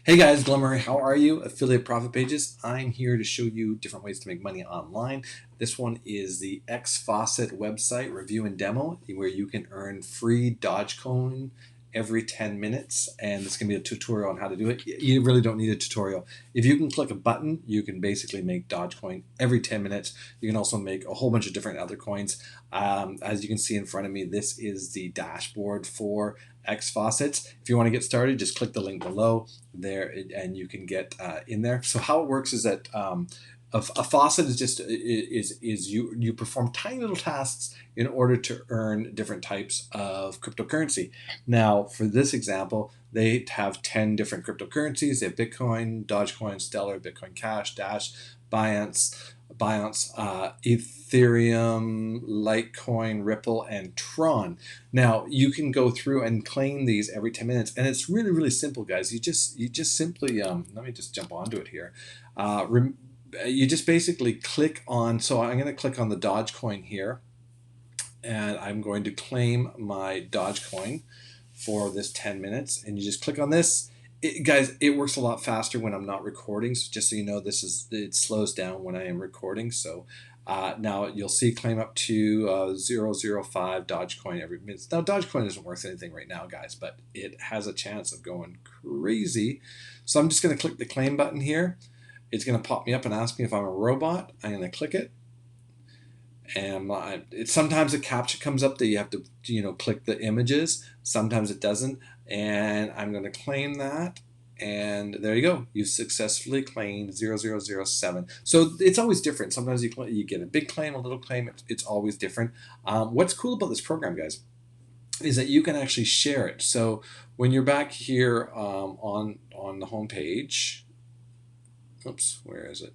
Hey guys, Glimmer, how are you? Affiliate Profit Pages. I'm here to show you different ways to make money online. This one is the XFaucet website review and demo where you can earn free Dogecoin every 10 minutes, and it's going to be a tutorial on how to do it. You really don't need a tutorial. If you can click a button, you can basically make Dogecoin every 10 minutes. You can also make a whole bunch of different other coins. As you can see in front of me, this is the dashboard for XFaucets. If you want to get started, just click the link below there and you can get in there. So how it works is that a faucet is just you perform tiny little tasks in order to earn different types of cryptocurrency. Now, for this example, they have 10 different cryptocurrencies. They have Bitcoin, Dogecoin, Stellar, Bitcoin Cash, Dash, Binance, Ethereum, Litecoin, Ripple, and Tron. Now you can go through and claim these every 10 minutes, and it's really, really simple, guys. You just simply let me just jump onto it here. You just basically click on. So I'm going to click on the Dogecoin here, and I'm going to claim my Dogecoin for this 10 minutes. And you just click on this. Guys, it works a lot faster when I'm not recording. So just so you know, it slows down when I am recording. So now you'll see claim up to 0.005 Dogecoin every minute. Now Dogecoin isn't worth anything right now, guys, but it has a chance of going crazy. So I'm just going to click the claim button here. It's going to pop me up and ask me if I'm a robot. I'm going to click it. And sometimes a captcha comes up that you have to click the images. Sometimes it doesn't. And I'm going to claim that. And there you go. You've successfully claimed 0007. So it's always different. Sometimes you get a big claim, a little claim. It's always different. What's cool about this program, guys, is that you can actually share it. So when you're back here on the home page, oops, where is it?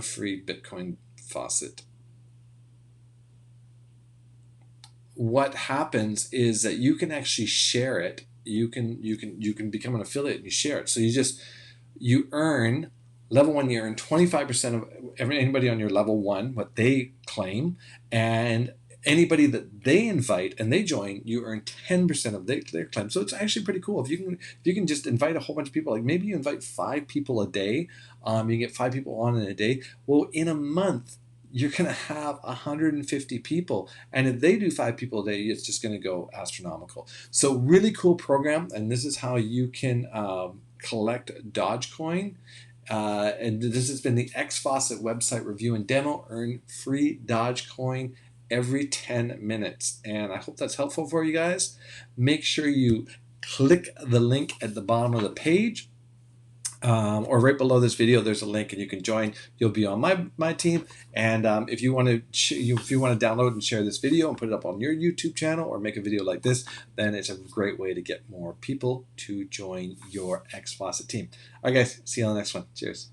Free Bitcoin Faucet. What happens is that you can actually share it. You can become an affiliate and you share it. So you earn level 1. You earn 25% of anybody on your level 1 what they claim, and anybody that they invite and they join, you earn 10% of their claim. So it's actually pretty cool. If you can just invite a whole bunch of people, like maybe you invite 5 people a day, you get 5 people on in a day. Well, in a month, you're going to have 150 people. And if they do 5 people a day, it's just going to go astronomical. So really cool program. And this is how you can collect Dogecoin. And this has been the XFaucet website review and demo. Earn free Dogecoin every 10 minutes. And I hope that's helpful for you guys. Make sure you click the link at the bottom of the page. Or right below this video, there's a link, and you can join. You'll be on my team. And if you want to download and share this video and put it up on your YouTube channel, or make a video like this, then it's a great way to get more people to join your XFaucet team. All right, guys. See you on the next one. Cheers.